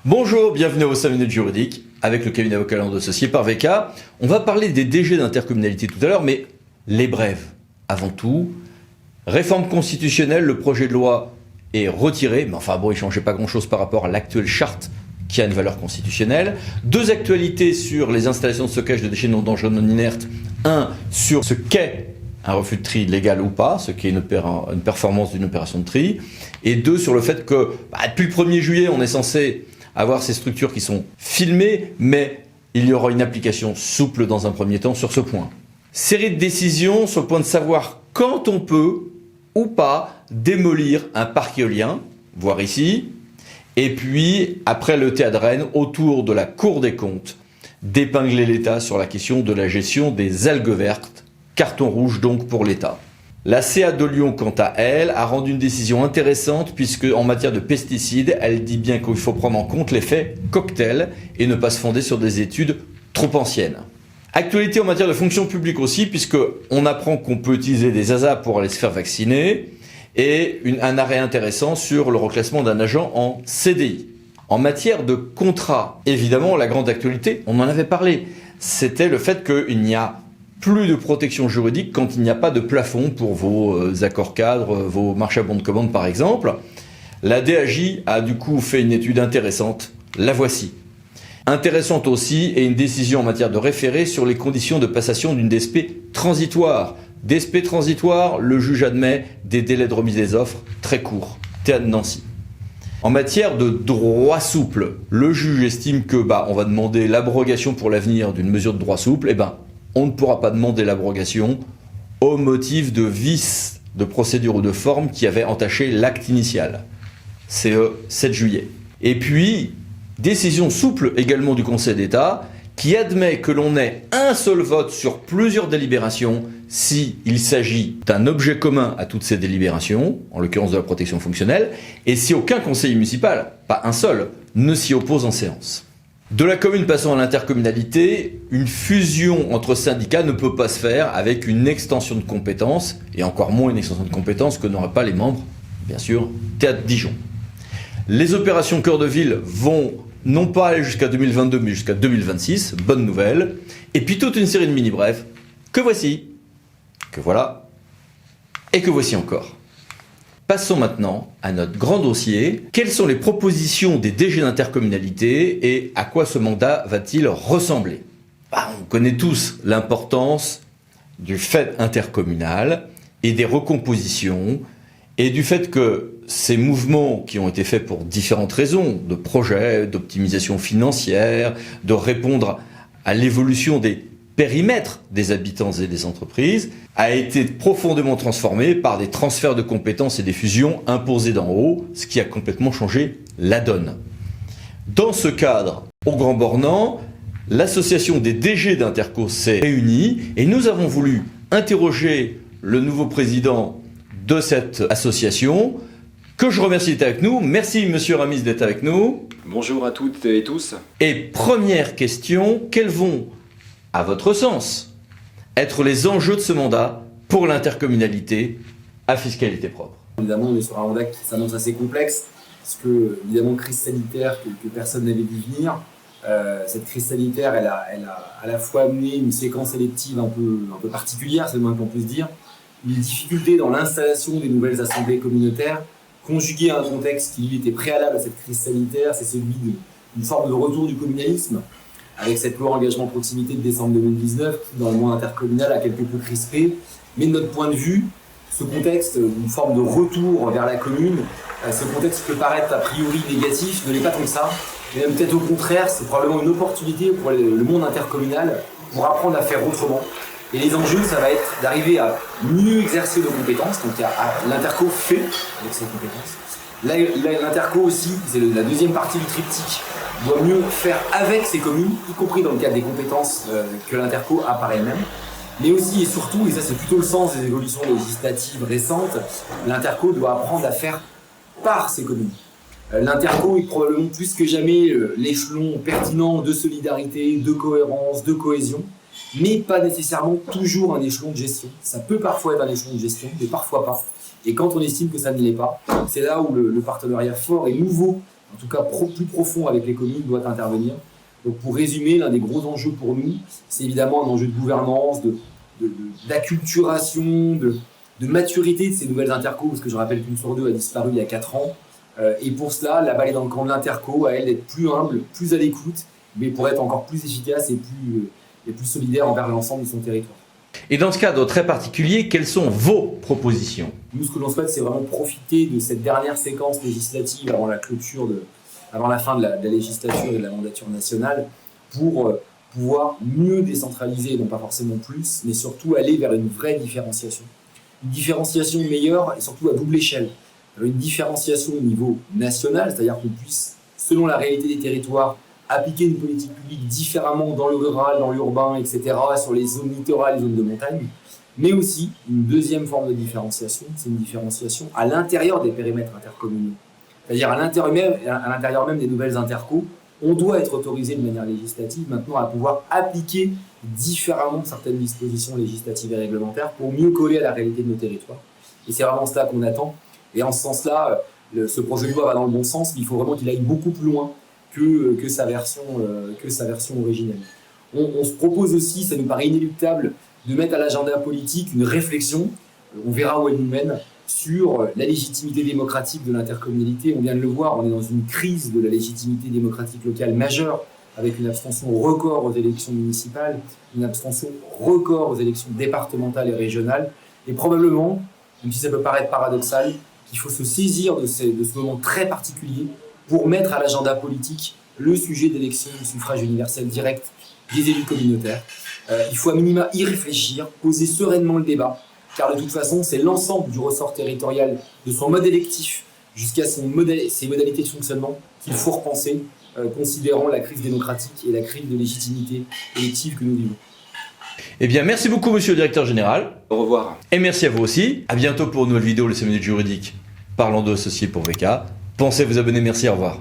Bonjour, bienvenue aux 5 minutes juridiques avec le cabinet avocat Lando associé par VK. On va parler des DG d'intercommunalité tout à l'heure, mais les brèves. Avant tout, réforme constitutionnelle, le projet de loi est retiré, mais enfin bon, il ne changeait pas grand-chose par rapport à l'actuelle charte qui a une valeur constitutionnelle. Deux actualités sur les installations de stockage de déchets non dangereux non inertes. Un, sur ce qu'est un refus de tri légal ou pas, ce qui est une performance d'une opération de tri. Et deux, sur le fait que depuis le 1er juillet, on est censé avoir ces structures qui sont filmées, mais il y aura une application souple dans un premier temps sur ce point. Série de décisions sur le point de savoir quand on peut ou pas démolir un parc éolien, voire ici, et puis, après le théâtre de Rennes, autour de la Cour des comptes, d'épingler l'État sur la question de la gestion des algues vertes, carton rouge donc pour l'État. La CA de Lyon, quant à elle, a rendu une décision intéressante puisque, en matière de pesticides, elle dit bien qu'il faut prendre en compte l'effet cocktail et ne pas se fonder sur des études trop anciennes. Actualité en matière de fonction publique aussi, puisqu'on apprend qu'on peut utiliser des ASA pour aller se faire vacciner, et un arrêt intéressant sur le reclassement d'un agent en CDI. En matière de contrat, évidemment, la grande actualité, on en avait parlé, c'était le fait qu'il n'y a plus de protection juridique quand il n'y a pas de plafond pour vos accords cadres, vos marchés à bon de commande par exemple. La DAJ a du coup fait une étude intéressante, la voici. Intéressante aussi est une décision en matière de référé sur les conditions de passation d'une DSP transitoire. DSP transitoire, le juge admet des délais de remise des offres très courts. Théâtre de Nancy. En matière de droit souple, le juge estime que on va demander l'abrogation pour l'avenir d'une mesure de droit souple. On ne pourra pas demander l'abrogation au motif de vices de procédure ou de forme qui avaient entaché l'acte initial. CE 7 juillet. Et puis, décision souple également du Conseil d'État qui admet que l'on ait un seul vote sur plusieurs délibérations s'il s'agit d'un objet commun à toutes ces délibérations, en l'occurrence de la protection fonctionnelle, et si aucun conseiller municipal, pas un seul, ne s'y oppose en séance. De la commune passant à l'intercommunalité, une fusion entre syndicats ne peut pas se faire avec une extension de compétences, et encore moins une extension de compétences que n'auraient pas les membres, bien sûr, Théâtre Dijon. Les opérations cœur de ville vont non pas aller jusqu'à 2022, mais jusqu'à 2026, bonne nouvelle. Et puis toute une série de mini-brefs, que voici, que voilà, et que voici encore. Passons maintenant à notre grand dossier. Quelles sont les propositions des DG d'intercommunalité et à quoi ce mandat va-t-il ressembler ? On connaît tous l'importance du fait intercommunal et des recompositions et du fait que ces mouvements qui ont été faits pour différentes raisons, de projets, d'optimisation financière, de répondre à l'évolution des périmètres des habitants et des entreprises, a été profondément transformé par des transferts de compétences et des fusions imposées d'en haut, ce qui a complètement changé la donne. Dans ce cadre, au Grand Bornand, l'association des DG d'Interco s'est réunie et nous avons voulu interroger le nouveau président de cette association, que je remercie d'être avec nous. Merci Monsieur Ramis d'être avec nous. Bonjour à toutes et tous. Et première question, quels vont, à votre sens, être les enjeux de ce mandat pour l'intercommunalité à fiscalité propre? Évidemment, on est sur un mandat qui s'annonce assez complexe, parce que, évidemment, crise sanitaire que personne n'avait vu venir. Cette crise sanitaire, elle a à la fois amené une séquence élective un peu particulière, c'est le moins qu'on puisse dire, une difficulté dans l'installation des nouvelles assemblées communautaires, conjuguée à un contexte qui lui était préalable à cette crise sanitaire, c'est celui d'une forme de retour du communalisme, avec cette loi engagement proximité de décembre 2019, qui dans le monde intercommunal a quelque peu crispé. Mais de notre point de vue, ce contexte, une forme de retour vers la commune, ce contexte peut paraître a priori négatif, ne l'est pas tant que ça, mais même peut-être au contraire, c'est probablement une opportunité pour le monde intercommunal pour apprendre à faire autrement. Et les enjeux, ça va être d'arriver à mieux exercer nos compétences, donc l'interco fait avec ses compétences. L'interco aussi, c'est la deuxième partie du triptyque, doit mieux faire avec ses communes, y compris dans le cadre des compétences que l'interco a par elle-même. Mais aussi et surtout, et ça c'est plutôt le sens des évolutions législatives récentes, l'interco doit apprendre à faire par ses communes. L'interco est probablement plus que jamais l'échelon pertinent de solidarité, de cohérence, de cohésion, mais pas nécessairement toujours un échelon de gestion. Ça peut parfois être un échelon de gestion, mais parfois pas. Et quand on estime que ça ne l'est pas, c'est là où le partenariat fort et nouveau en tout cas plus profond avec les communes, doit intervenir. Donc pour résumer, l'un des gros enjeux pour nous, c'est évidemment un enjeu de gouvernance, d'acculturation, de maturité de ces nouvelles intercos, parce que je rappelle qu'une sur deux a disparu il y a 4 ans. Et pour cela, la balle est dans le camp de l'interco, à elle d'être plus humble, plus à l'écoute, mais pour être encore plus efficace et plus solidaire envers l'ensemble de son territoire. Et dans ce cadre très particulier, quelles sont vos propositions ? Nous, ce que l'on souhaite, c'est vraiment profiter de cette dernière séquence législative avant la clôture, avant la fin de la législature et de la mandature nationale, pour pouvoir mieux décentraliser, non pas forcément plus, mais surtout aller vers une vraie différenciation. Une différenciation meilleure et surtout à double échelle. Une différenciation au niveau national, c'est-à-dire qu'on puisse, selon la réalité des territoires, appliquer une politique publique différemment dans le rural, dans l'urbain, etc., sur les zones littorales, les zones de montagne, mais aussi une deuxième forme de différenciation, c'est une différenciation à l'intérieur des périmètres intercommunaux. C'est-à-dire à l'intérieur même des nouvelles intercos, on doit être autorisé de manière législative maintenant à pouvoir appliquer différemment certaines dispositions législatives et réglementaires pour mieux coller à la réalité de nos territoires. Et c'est vraiment cela qu'on attend. Et en ce sens-là, ce projet de loi va dans le bon sens, mais il faut vraiment qu'il aille beaucoup plus loin que sa version originelle. On se propose aussi, ça nous paraît inéluctable, de mettre à l'agenda politique une réflexion, on verra où elle nous mène, sur la légitimité démocratique de l'intercommunalité. On vient de le voir, on est dans une crise de la légitimité démocratique locale majeure, avec une abstention record aux élections municipales, une abstention record aux élections départementales et régionales, et probablement, même si ça peut paraître paradoxal, qu'il faut se saisir de ce moment très particulier pour mettre à l'agenda politique le sujet d'élection du suffrage universel direct des élus communautaires. Il faut à minima y réfléchir, poser sereinement le débat, car de toute façon, c'est l'ensemble du ressort territorial, de son mode électif jusqu'à ses modalités de fonctionnement qu'il faut repenser, considérant la crise démocratique et la crise de légitimité élective que nous vivons. Eh bien, merci beaucoup, monsieur le directeur général. Au revoir. Et merci à vous aussi. À bientôt pour une nouvelle vidéo, le 5 minutes juridiques, parlant de associés pour VK. Pensez à vous abonner. Merci, au revoir.